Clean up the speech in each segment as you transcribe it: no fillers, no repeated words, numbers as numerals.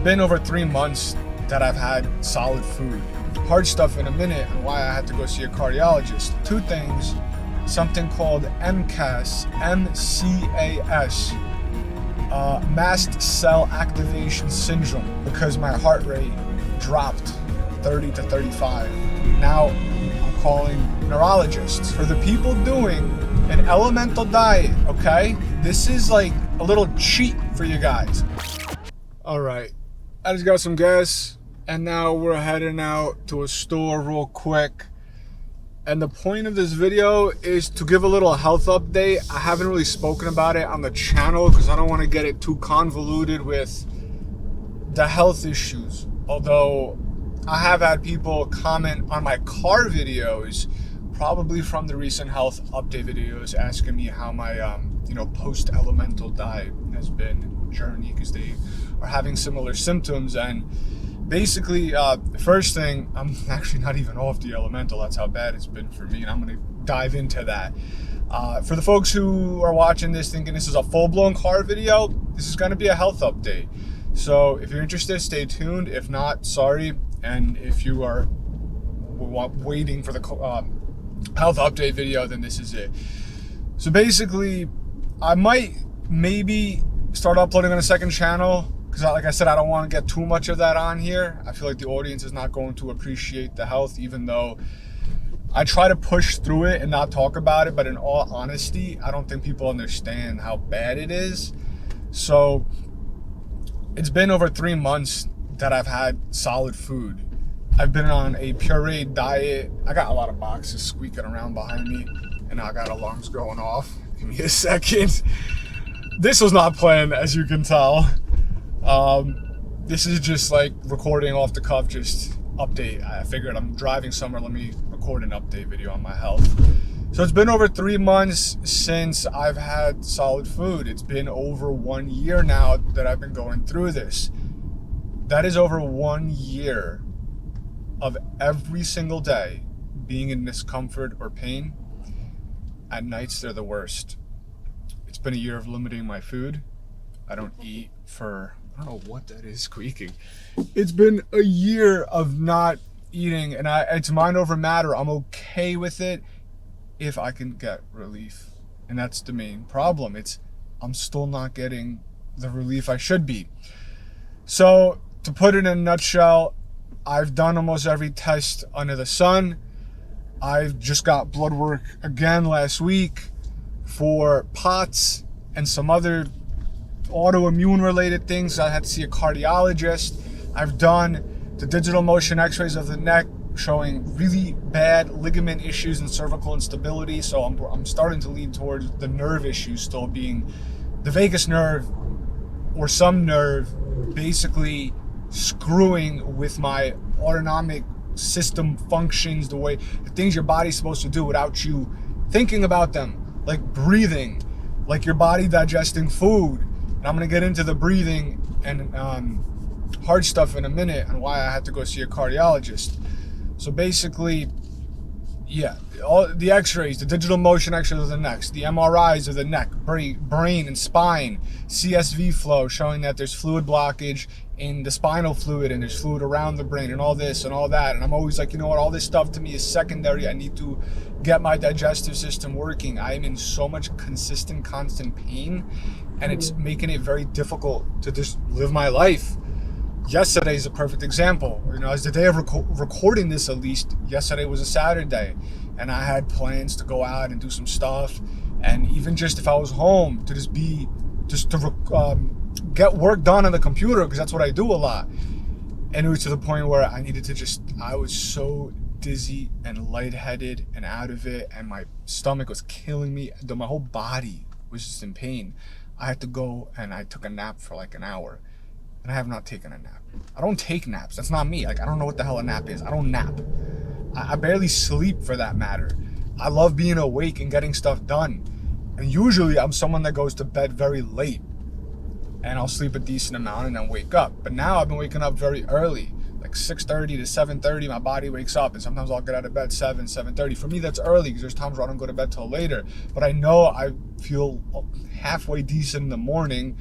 It's been over 3 months that I've had solid food. Hard stuff in a minute and why I had to go see a cardiologist. Two things, something called mcas, M-C-A-S, mast cell activation syndrome, because my heart rate dropped 30 to 35. Now I'm calling neurologists. For the people doing an elemental diet, okay? This is like a little cheat for you guys. All right, I just got some gas and now we're heading out to a store real quick. And the point of this video is to give a little health update. I haven't really spoken about it on the channel because I don't want to get it too convoluted with the health issues. Although I have had people comment on my car videos, probably from the recent health update videos, asking me how my post-elemental diet has been journey, because they are having similar symptoms. And basically, first thing, I'm actually not even off the elemental. That's how bad it's been for me, and I'm going to dive into that. For the folks who are watching this thinking this is a full-blown car video, this is going to be a health update. So if you're interested, stay tuned. If not, sorry. And if you are waiting for the health update video, then this is it. So basically, I might maybe start uploading on a second channel, because like I said, I don't want to get too much of that on here. I feel like the audience is not going to appreciate the health, even though I try to push through it and not talk about it. But in all honesty, I don't think people understand how bad it is. So it's been over 3 months that I've had solid food. I've been on a pureed diet. I got a lot of boxes squeaking around behind me, and now I got alarms going off. Give me a second. This was not planned, as you can tell. This is just like recording off the cuff, just update. I figured I'm driving somewhere, let me record an update video on my health. So it's been over 3 months since I've had solid food. It's been over 1 year now that I've been going through this. That is over 1 year of every single day being in discomfort or pain. At nights, they're the worst. It's been a year of limiting my food. I don't eat for, I don't know what that is squeaking. It's been a year of not eating, and it's mind over matter. I'm okay with it if I can get relief. And that's the main problem. I'm still not getting the relief I should be. So to put it in a nutshell, I've done almost every test under the sun. I've just got blood work again last week for POTS and some other autoimmune related things. I had to see a cardiologist. I've done the digital motion x-rays of the neck showing really bad ligament issues and cervical instability. So I'm starting to lean towards the nerve issues still being the vagus nerve or some nerve basically screwing with my autonomic system functions, the things your body's supposed to do without you thinking about them, like breathing, like your body digesting food. And I'm going to get into the breathing and hard stuff in a minute and why I had to go see a cardiologist. So basically, yeah, all the x-rays, the digital motion x-rays of the neck, the MRIs of the neck, brain and spine, CSV flow showing that there's fluid blockage in the spinal fluid and there's fluid around the brain and all this and all that. And I'm always like, you know what, all this stuff to me is secondary. I need to get my digestive system working. I am in so much constant pain, and it's making it very difficult to just live my life. Yesterday is a perfect example. As the day of recording this, at least, yesterday was a Saturday, and I had plans to go out and do some stuff. And even just if I was home, to get work done on the computer, because that's what I do a lot. And it was to the point where I needed to I was so dizzy and lightheaded and out of it, and my stomach was killing me. My whole body was just in pain. I had to go and I took a nap for like an hour. And I have not taken a nap. I don't take naps. That's not me. Like, I don't know what the hell a nap is. I don't nap. I barely sleep, for that matter. I love being awake and getting stuff done. And usually I'm someone that goes to bed very late. And I'll sleep a decent amount and then wake up. But now I've been waking up very early. Like 6:30 to 7:30, my body wakes up. And sometimes I'll get out of bed 7:30. For me, that's early, because there's times where I don't go to bed till later. But I know I feel halfway decent in the morning.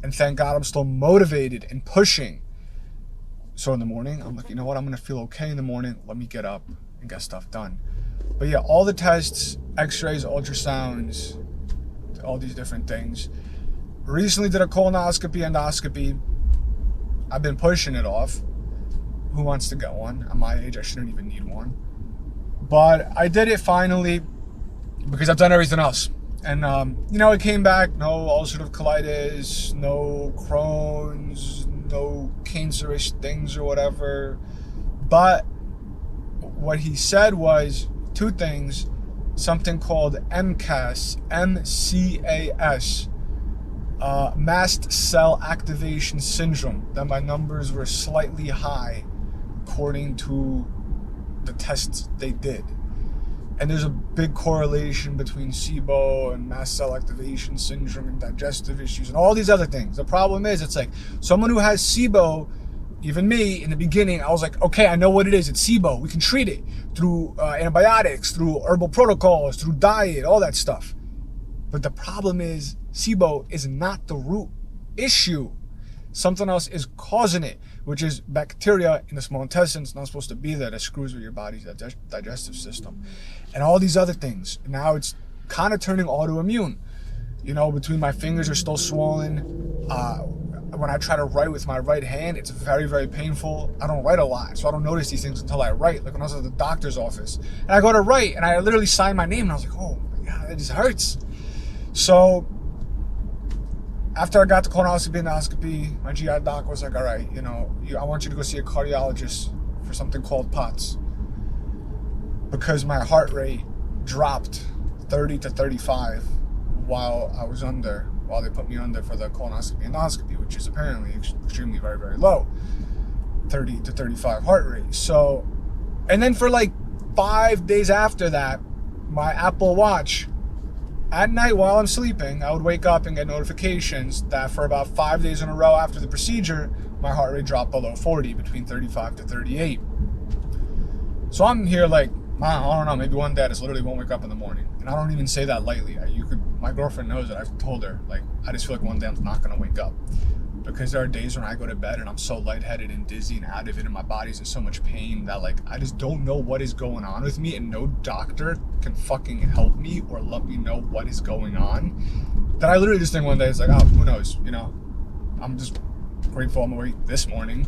And thank God I'm still motivated and pushing. So in the morning, I'm like, you know what? I'm going to feel okay in the morning. Let me get up and get stuff done. But yeah, all the tests, x-rays, ultrasounds, all these different things. Recently did a colonoscopy, endoscopy. I've been pushing it off. Who wants to get one? At my age, I shouldn't even need one. But I did it finally because I've done everything else. And, it came back, no ulcerative colitis, no Crohn's, no cancerous things or whatever. But what he said was two things, something called mcas, M-C-A-S, mast cell activation syndrome, that my numbers were slightly high according to the tests they did. And there's a big correlation between SIBO and mast cell activation syndrome and digestive issues and all these other things. The problem is, it's like someone who has SIBO, even me, in the beginning, I was like, okay, I know what it is. It's SIBO. We can treat it through antibiotics, through herbal protocols, through diet, all that stuff. But the problem is, SIBO is not the root issue. Something else is causing it, which is bacteria in the small intestine. It's not supposed to be there. That screws with your body's digestive system. And all these other things. Now it's kind of turning autoimmune. Between my fingers are still swollen. When I try to write with my right hand, it's very, very painful. I don't write a lot, so I don't notice these things until I write. Like when I was at the doctor's office. And I go to write, and I literally sign my name, and I was like, oh my God, it just hurts. So after I got the colonoscopy, endoscopy, my GI doc was like, all right, I want you to go see a cardiologist for something called POTS. Because my heart rate dropped 30 to 35 while they put me under for the colonoscopy, endoscopy, which is apparently extremely, very, very low. 30 to 35 heart rate. So, and then for like 5 days after that, my Apple Watch, at night while I'm sleeping, I would wake up and get notifications that for about 5 days in a row after the procedure, my heart rate dropped below 40, between 35 to 38. So I'm here like, I don't know, maybe one day I just literally won't wake up in the morning. And I don't even say that lightly. My girlfriend knows it. I've told her, I just feel like one day I'm not going to wake up. Because there are days when I go to bed and I'm so lightheaded and dizzy and out of it and my body's in so much pain that I just don't know what is going on with me, and no doctor can fucking help me or let me know what is going on. That I literally just think one day it's like, oh, who knows, I'm just grateful I'm awake this morning.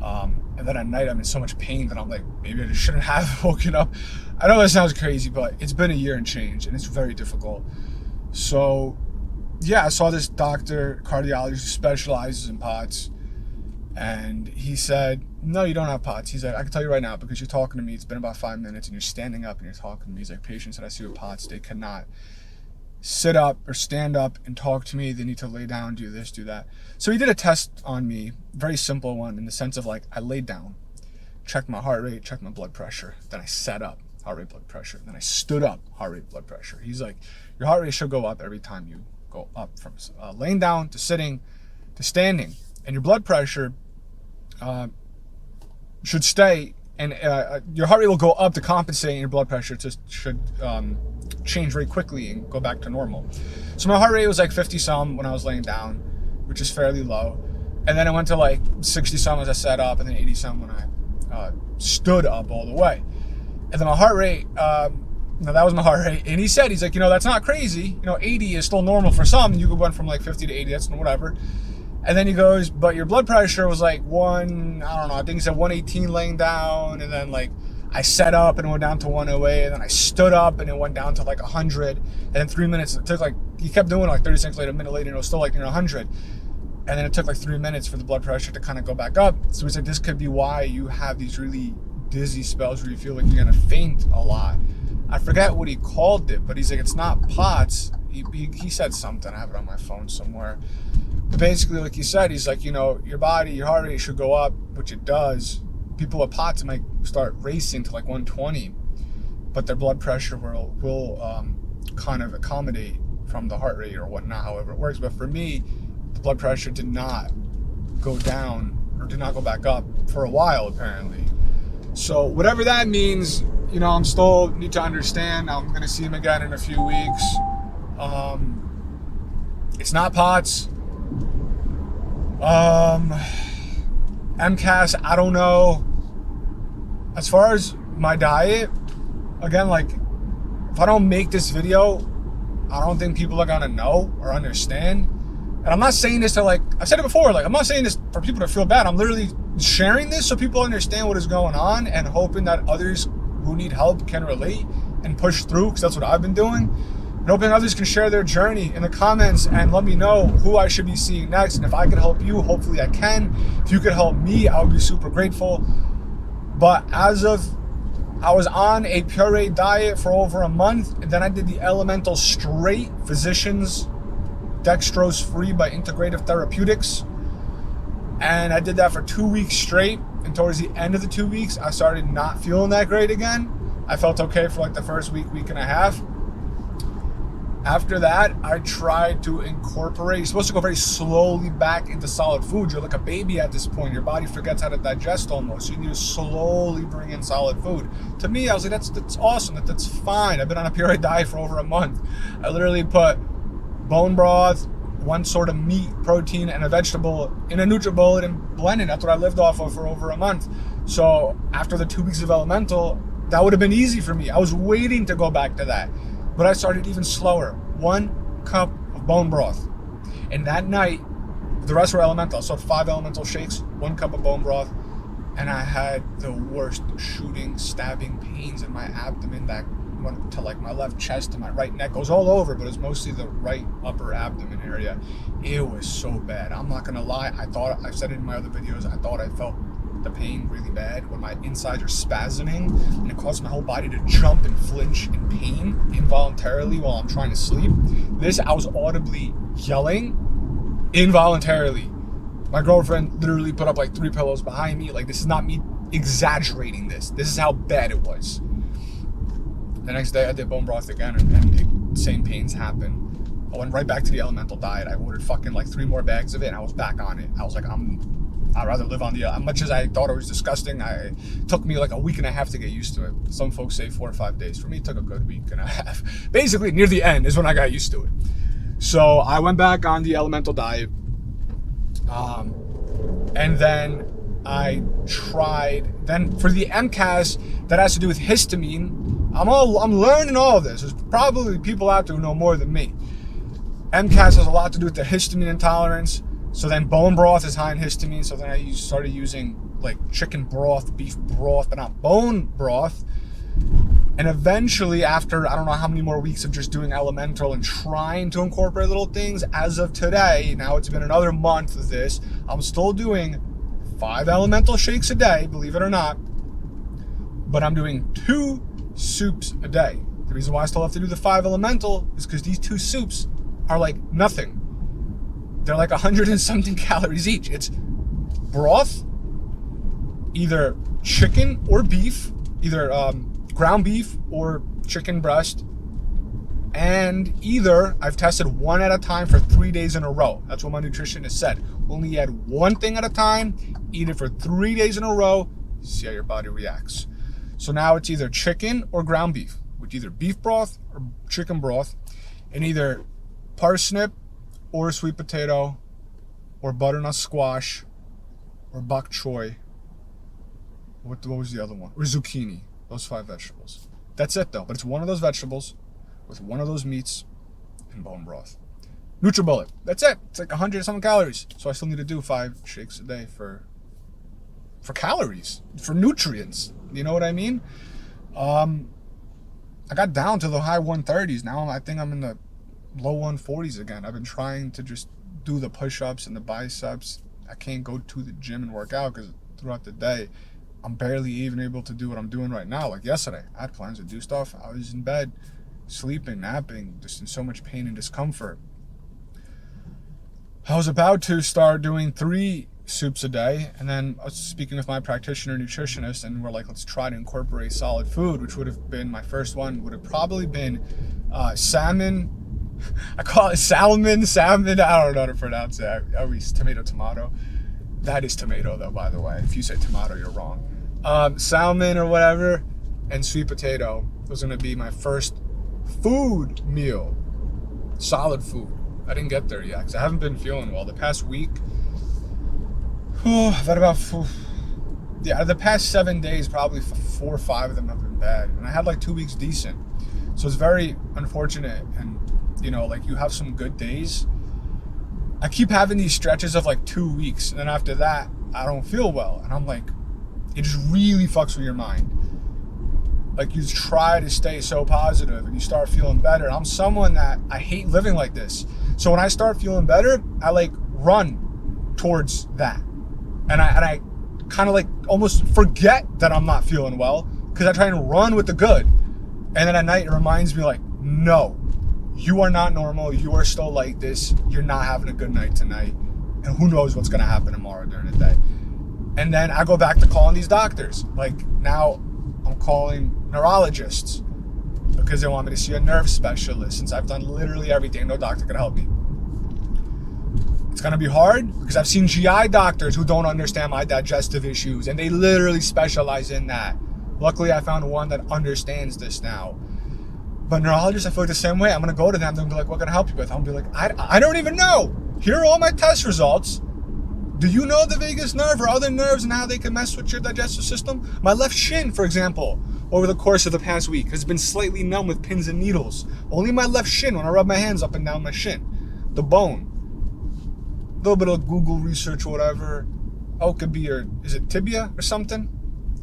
And then at night I'm in so much pain that I'm like, maybe I just shouldn't have woken up. I know that sounds crazy, but it's been a year and change and it's very difficult. So yeah, I saw this doctor, cardiologist, who specializes in POTS, and he said, no, you don't have POTS. He's like, I can tell you right now, because you're talking to me, it's been about 5 minutes, and you're standing up and you're talking to me. He's like, patients that I see with POTS, they cannot sit up or stand up and talk to me. They need to lay down, do this, do that. So he did a test on me, very simple one, in the sense of I laid down, checked my heart rate, checked my blood pressure, then I sat up, heart rate, blood pressure, then I stood up, heart rate, blood pressure. He's like, your heart rate should go up every time you go up from laying down to sitting to standing, and your blood pressure should stay, and your heart rate will go up to compensate, and your blood pressure should change very quickly and go back to normal. So my heart rate was 50 some when I was laying down, which is fairly low, and then it went to 60 some as I sat up, and then 80 some when I stood up all the way. And then my heart rate, that was my heart rate. And he said, he's like, that's not crazy. 80 is still normal for some. You went from 50 to 80, that's whatever. And then he goes, but your blood pressure was I think he said 118 laying down. And then I sat up and it went down to 108. And then I stood up and it went down to 100. And then 3 minutes, it took he kept doing 30 seconds later, a minute later, and it was still near 100. And then it took 3 minutes for the blood pressure to kind of go back up. So he said, this could be why you have these really dizzy spells where you feel like you're going to faint a lot. I forget what he called it, but he's like, it's not POTS. He said something. I have it on my phone somewhere. But basically, like he said, he's like, your body, your heart rate should go up, which it does. People with POTS might start racing to 120, but their blood pressure will kind of accommodate from the heart rate or whatnot, however it works. But for me, the blood pressure did not go down or did not go back up for a while, apparently. So whatever that means, I'm still need to understand. I'm going to see him again in a few weeks. It's not POTS. MCAS, I don't know. As far as my diet, again, like, if I don't make this video, I don't think people are gonna know or understand. And I'm not saying this to, like, I've said it before, like, I'm not saying this for people to feel bad. I'm literally sharing this so people understand what is going on and hoping that others who need help can relate and push through, because that's what I've been doing. And hoping others can share their journey in the comments and let me know who I should be seeing next. And if I can help you, hopefully I can. If you could help me, I would be super grateful. But I was on a pureed diet for over a month, and then I did the Elemental straight, physicians dextrose free by Integrative Therapeutics. And I did that for 2 weeks straight. And towards the end of the 2 weeks, I started not feeling that great again. I felt okay for like the first week and a half. After that, I tried to incorporate, you're supposed to go very slowly back into solid food. You're like a baby at this point. Your body forgets how to digest almost. So you need to slowly bring in solid food. To me, I was like, that's awesome. That's fine. I've been on a pureed diet for over a month. I literally put bone broth, one sort of meat, protein, and a vegetable in a NutriBullet and blended. That's what I lived off of for over a month. So after the 2 weeks of Elemental, that would have been easy for me. I was waiting to go back to that. But I started even slower. 1 cup of bone broth. And that night, the rest were Elemental. So 5 Elemental shakes, 1 cup of bone broth. And I had the worst shooting, stabbing pains in my abdomen that went to like my left chest and my right neck. Goes all over, but it's mostly the right upper abdomen area. It was so bad. I'm not going to lie. I said it in my other videos, I thought I felt the pain really bad when my insides are spasming, and it caused my whole body to jump and flinch in pain involuntarily while I'm trying to sleep. I was audibly yelling involuntarily. My girlfriend literally put up like 3 pillows behind me. Like, this is not me exaggerating this. This is how bad it was. The next day I did bone broth again, and the same pains happened. I went right back to the Elemental diet. I ordered fucking like 3 more bags of it, and I was back on it. I was like, I'd rather live on the, as much as I thought it was disgusting, it took me like a week and a half to get used to it. Some folks say 4 or 5 days. For me, it took a good week and a half. Basically, near the end is when I got used to it. So I went back on the Elemental diet. And then I tried, then for the MCAS, that has to do with histamine. I'm learning all of this. There's probably people out there who know more than me. MCAS has a lot to do with the histamine intolerance. So then bone broth is high in histamine. So then I started using like chicken broth, beef broth, but not bone broth. And eventually, after I don't know how many more weeks of just doing Elemental and trying to incorporate little things, as of today, now it's been another month of this, I'm still doing 5 Elemental shakes a day, believe it or not. But I'm doing 2 soups a day. The reason why I still have to do the 5 Elemental is because these 2 soups are like nothing. They're like 100 and something calories each. It's broth, either chicken or beef, either ground beef or chicken breast, and either I've tested 1 at a time for 3 days in a row. That's what my nutritionist said. Only add 1 thing at a time, eat it for 3 days in a row, see how your body reacts. So now it's either chicken or ground beef, with either beef broth or chicken broth, and either parsnip or sweet potato or butternut squash or bok choy. What was the other one? Or zucchini. Those 5 vegetables. That's it though, but it's 1 of those vegetables with 1 of those meats and bone broth. NutriBullet. That's it. It's like 100 and something calories. So I still need to do 5 shakes a day for calories, for nutrients. You know what I mean? I got down to the high 130s. Now I think I'm in the low 140s again. I've been trying to just do the push-ups and the biceps. I can't go to the gym and work out because throughout the day, I'm barely even able to do what I'm doing right now. Like yesterday, I had plans to do stuff. I was in bed, sleeping, napping, just in so much pain and discomfort. I was about to start doing 3 soups a day, and then I was speaking with my practitioner nutritionist, and we're like, let's try to incorporate solid food, which would have been my first one, would have probably been salmon. I call it salmon, I don't know how to pronounce it. I always tomato. That is tomato though, by the way. If you say tomato, you're wrong. Salmon or whatever, and sweet potato was gonna be my first food meal. Solid food. I didn't get there yet because I haven't been feeling well. The past week, Oh, I've had about, yeah, the past 7 days, probably 4 or 5 of them have been bad. And I had like 2 weeks decent. So it's very unfortunate. And, like you have some good days. I keep having these stretches of like 2 weeks. And then after that, I don't feel well. And I'm like, it just really fucks with your mind. Like you try to stay so positive and you start feeling better. I'm someone that I hate living like this. So when I start feeling better, I like run towards that. And I kind of like almost forget that I'm not feeling well because I try and run with the good. And then at night it reminds me like, no, you are not normal. You are still like this. You're not having a good night tonight. And who knows what's going to happen tomorrow during the day. And then I go back to calling these doctors. Like now I'm calling neurologists because they want me to see a nerve specialist since I've done literally everything. No doctor could help me. It's going to be hard because I've seen GI doctors who don't understand my digestive issues and they literally specialize in that. Luckily, I found one that understands this now. But neurologists, I feel like the same way. I'm going to go to them. They're going to be like, what can I help you with? I'm going to be like, I don't even know. Here are all my test results. Do you know the vagus nerve or other nerves and how they can mess with your digestive system? My left shin, for example, over the course of the past week has been slightly numb with pins and needles. Only my left shin when I rub my hands up and down my shin. The bone. A little bit of Google research or whatever. Oh, it could be is it tibia or something?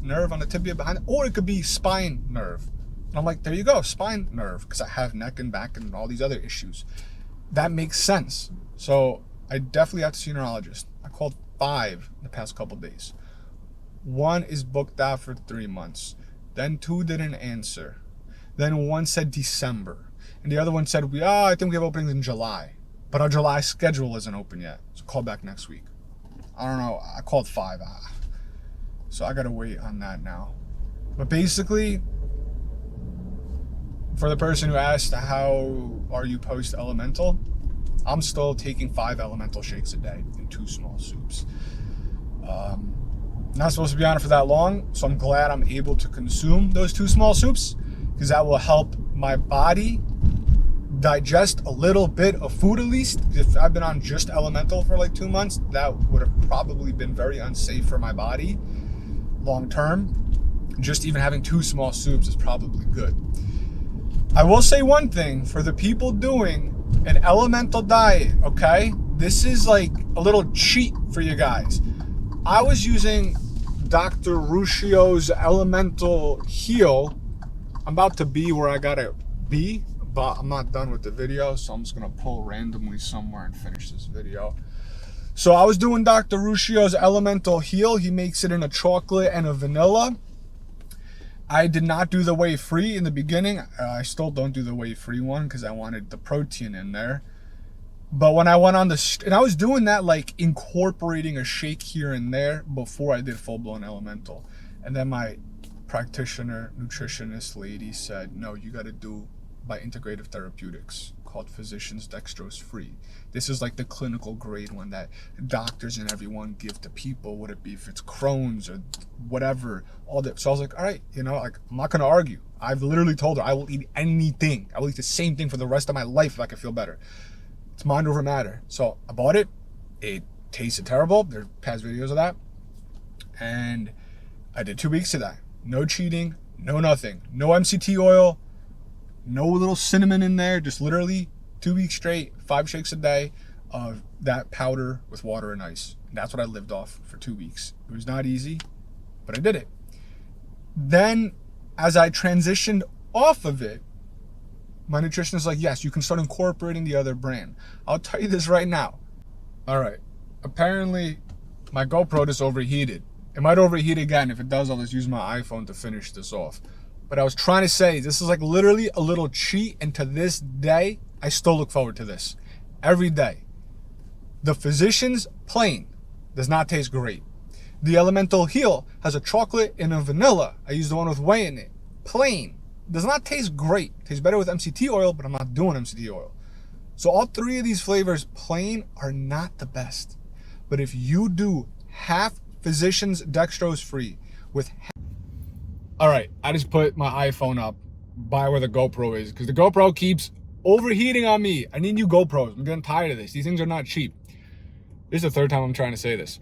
Nerve on the tibia behind it. Or it could be spine nerve. And I'm like, there you go, spine nerve. Because I have neck and back and all these other issues. That makes sense. So I definitely have to see a neurologist. I called 5 in the past couple days. 1 is booked out for 3 months. Then 2 didn't answer. Then 1 said December. And the other one said, I think we have openings in July. But our July schedule isn't open yet. So call back next week. I don't know. I called 5. So I got to wait on that now. But basically, for the person who asked, how are you post-elemental? I'm still taking 5 elemental shakes a day and 2 small soups. Not supposed to be on it for that long, so I'm glad I'm able to consume those 2 small soups because that will help my body digest a little bit of food at least. If I've been on just elemental for like 2 months, that would have probably been very unsafe for my body long term. Just even having 2 small soups is probably good. I will say one thing for the people doing an elemental diet, okay? This is like a little cheat for you guys. I was using Dr. Ruscio's Elemental Heal. I'm about to be where I gotta be, but I'm not done with the video, so I'm just gonna pull randomly somewhere and finish this video. So I was doing Dr. Ruscio's Elemental Heal. He makes it in a chocolate and a vanilla. I did not do the whey-free in the beginning. I still don't do the whey-free one because I wanted the protein in there. But when I went on and I was doing that, like incorporating a shake here and there before I did full-blown elemental. And then my practitioner, nutritionist lady said, no, you got to do by Integrative Therapeutics, called Physicians Dextrose Free. This is like the clinical grade one that doctors and everyone give to people, would it be if it's Crohn's or whatever, all that. So I was like, all right, like I'm not going to argue. I've literally told her I will eat anything. I will eat the same thing for the rest of my life if I can feel better. It's mind over matter. So I bought it. It tasted terrible. There's past videos of that. And I did 2 weeks of that. No cheating, no nothing. No MCT oil, no little cinnamon in there. Just literally 2 weeks straight, 5 shakes a day of that powder with water and ice. And that's what I lived off for 2 weeks. It was not easy, but I did it. Then as I transitioned off of it, my nutritionist is like, yes, you can start incorporating the other brand. I'll tell you this right now. All right. Apparently, my GoPro just overheated. It might overheat again. If it does, I'll just use my iPhone to finish this off. But I was trying to say, this is like literally a little cheat. And to this day, I still look forward to this. Every day. The Physicians plain does not taste great. The Elemental Heal has a chocolate and a vanilla. I use the one with whey in it. Plain. Does not taste great. Tastes better with MCT oil, but I'm not doing MCT oil. So all 3 of these flavors plain are not the best. But if you do half Physicians Dextrose Free with all right, I just put my iPhone up by where the GoPro is because the GoPro keeps overheating on me. I need new GoPros. I'm getting tired of this. These things are not cheap. This is the 3rd time I'm trying to say this.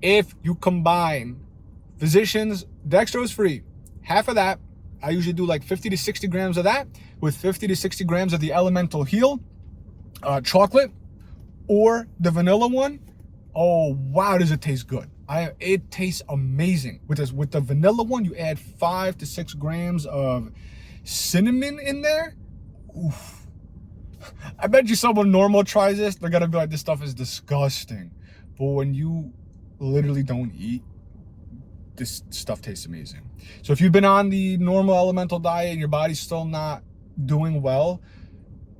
If you combine Physicians dextrose free, half of that, I usually do like 50 to 60 grams of that with 50 to 60 grams of the Elemental Heal chocolate or the vanilla one. Oh wow, does it taste good. It tastes amazing. With the vanilla one, you add 5 to 6 grams of cinnamon in there. Oof. I bet you someone normal tries this, they're gonna be like, this stuff is disgusting. But when you literally don't eat, this stuff tastes amazing. So if you've been on the normal elemental diet and your body's still not doing well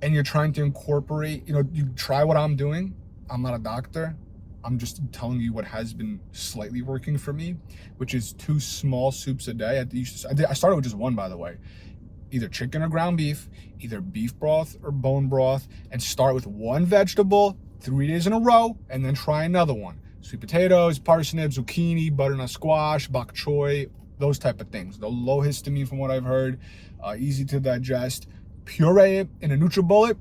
and you're trying to incorporate, you try what I'm doing. I'm not a doctor. I'm just telling you what has been slightly working for me, which is 2 small soups a day. I started with just 1, by the way. Either chicken or ground beef, either beef broth or bone broth, and start with 1 vegetable 3 days in a row, and then try another one. Sweet potatoes, parsnips, zucchini, butternut squash, bok choy, those type of things. The low histamine from what I've heard, easy to digest. Puree it in a NutriBullet.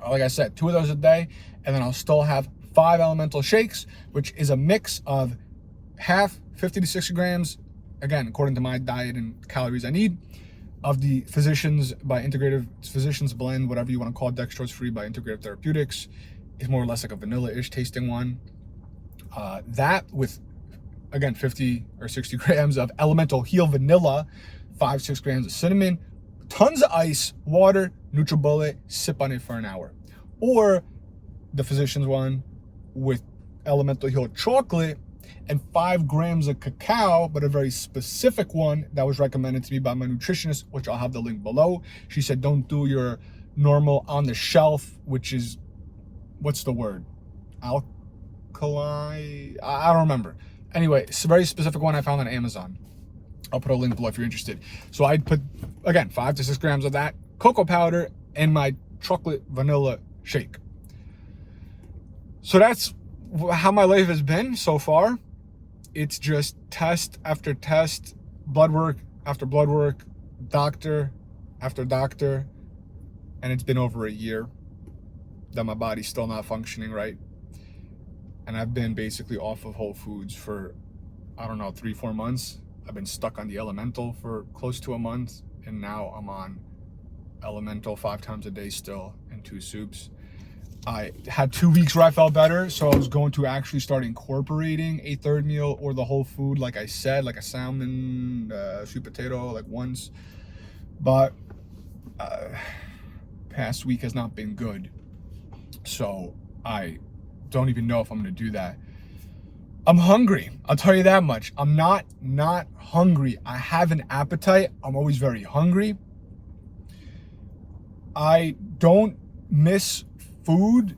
Like I said, 2 of those a day, and then I'll still have 5 elemental shakes, which is a mix of half 50 to 60 grams, again, according to my diet and calories I need, of the Physicians Blend, whatever you want to call it, dextrose free by Integrative Therapeutics. It's more or less like a vanilla-ish tasting one. That with, again, 50 or 60 grams of Elemental Heal Vanilla, 5-6 grams of cinnamon, tons of ice, water, NutriBullet, sip on it for an hour. Or the Physicians one with Elemental Heal Chocolate and 5 grams of cacao, but a very specific one that was recommended to me by my nutritionist, which I'll have the link below. She said, don't do your normal on the shelf, which is, what's the word? Alkali? I don't remember. Anyway, it's a very specific one I found on Amazon. I'll put a link below if you're interested. So I'd put, again, 5 to 6 grams of that, cocoa powder, and my chocolate vanilla shake. So that's how my life has been so far. It's just test after test, blood work after blood work, doctor after doctor, and it's been over a year that my body's still not functioning right. And I've been basically off of whole foods for, 3-4 months. I've been stuck on the Elemental for close to a month, and now I'm on Elemental 5 times a day still and 2 soups. I had 2 weeks where I felt better, so I was going to actually start incorporating a third meal or the whole food, like I said, like a salmon, sweet potato, like once. But past week has not been good, so I don't even know if I'm going to do that. I'm hungry. I'll tell you that much. I'm not hungry. I have an appetite. I'm always very hungry. I don't miss food.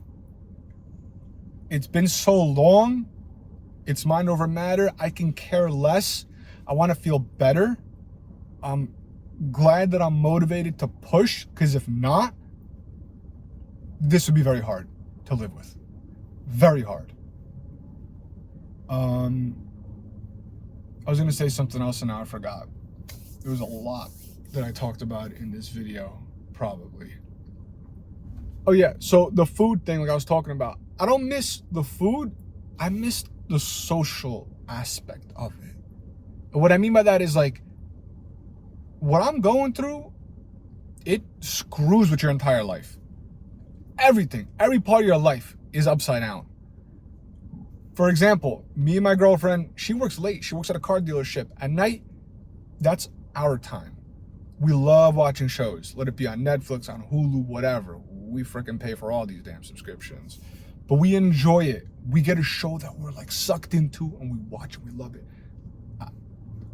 It's been so long. It's mind over matter. I can care less. I want to feel better. I'm glad that I'm motivated to push, because if not, this would be very hard to live with. Very hard. I was going to say something else and now I forgot. There was a lot that I talked about in this video, probably. Oh yeah, so the food thing, like I was talking about, I don't miss the food, I miss the social aspect of it. And what I mean by that is, like, what I'm going through, it screws with your entire life. Everything, every part of your life is upside down. For example, me and my girlfriend, she works late. She works at a car dealership. At night, that's our time. We love watching shows. Let it be on Netflix, on Hulu, whatever. We freaking pay for all these damn subscriptions. But we enjoy it. We get a show that we're like sucked into and we watch and we love it.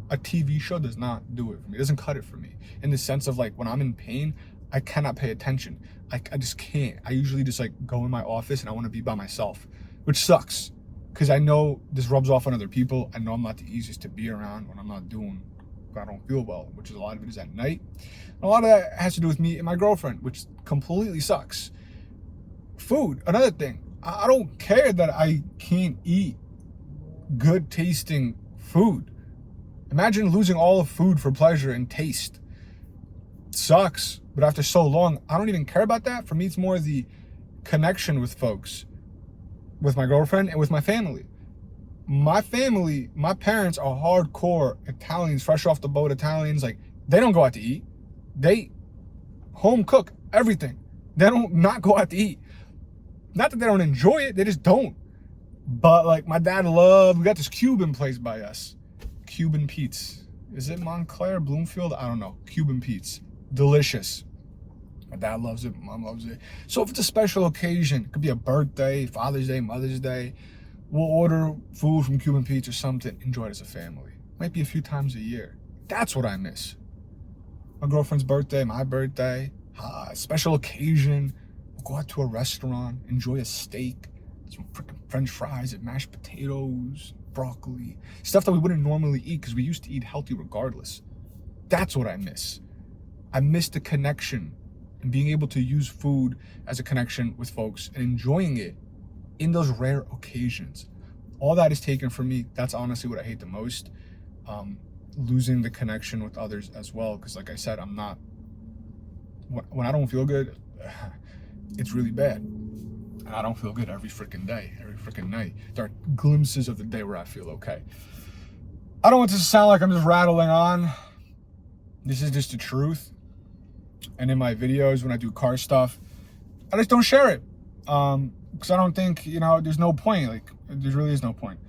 A TV show does not do it for me. It doesn't cut it for me. In the sense of, like, when I'm in pain, I cannot pay attention. I just can't. I usually just, like, go in my office and I want to be by myself, which sucks. Because I know this rubs off on other people. I know I'm not the easiest to be around when I don't feel well, which is a lot of it is at night. And a lot of that has to do with me and my girlfriend, which completely sucks. Food, another thing. I don't care that I can't eat good tasting food. Imagine losing all of food for pleasure and taste. It sucks, but after so long, I don't even care about that. For me, it's more the connection with folks, with my girlfriend and with my family. my family, my parents are hardcore Italians, fresh off the boat Italians. Like, they don't go out to eat. They home cook everything. They don't not go out to eat. Not that they don't enjoy it, they just don't. But like my dad we got this Cuban place by us. Cuban Pete's. Is it Montclair, Bloomfield? I don't know. Cuban Pete's. Delicious. My dad loves it, mom loves it. So if it's a special occasion, it could be a birthday, Father's Day, Mother's Day, we'll order food from Cuban Pete's or something, enjoy it as a family. Might be a few times a year. That's what I miss. My girlfriend's birthday, my birthday, special occasion, we'll go out to a restaurant, enjoy a steak, some freaking French fries and mashed potatoes, broccoli, stuff that we wouldn't normally eat because we used to eat healthy regardless. That's what I miss. I miss the connection and being able to use food as a connection with folks and enjoying it in those rare occasions. All that is taken from me. That's honestly what I hate the most. Losing the connection with others as well. Because like I said, I'm not, when I don't feel good, it's really bad. And I don't feel good every freaking day, every freaking night. There are glimpses of the day where I feel okay. I don't want this to sound like I'm just rattling on. This is just the truth. And in my videos, when I do car stuff, I just don't share it. Because I don't think, there's no point. Like, there really is no point.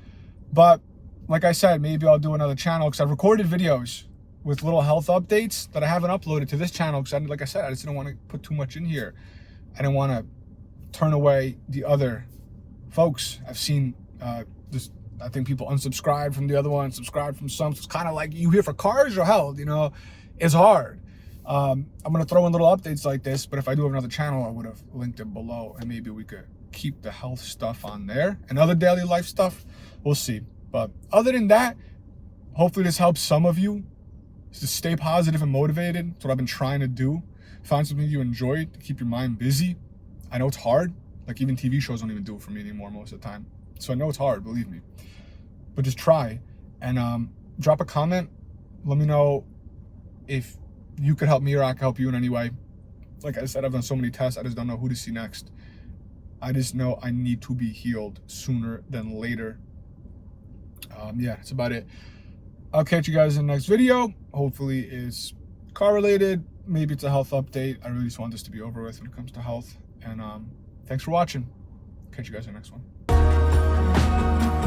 But like I said, maybe I'll do another channel because I've recorded videos with little health updates that I haven't uploaded to this channel because, like I said, I just didn't want to put too much in here. I didn't want to turn away the other folks. I've seen this. I think people unsubscribe from the other one, subscribe from some. So it's kind of like, you here for cars or health? It's hard. I'm going to throw in little updates like this, but if I do have another channel, I would have linked it below and maybe we could keep the health stuff on there and other daily life stuff. We'll see. But other than that, hopefully this helps some of you to stay positive and motivated. That's what I've been trying to do. Find something you enjoy to keep your mind busy. I know it's hard. Like even TV shows don't even do it for me anymore most of the time. So I know it's hard, believe me. But just try and drop a comment. Let me know if you could help me or I could help you in any way. Like I said, I've done so many tests. I just don't know who to see next. I just know I need to be healed sooner than later. Yeah, that's about it. I'll catch you guys in the next video. Hopefully it's car related. Maybe it's a health update. I really just want this to be over with when it comes to health. And thanks for watching. Catch you guys in the next one.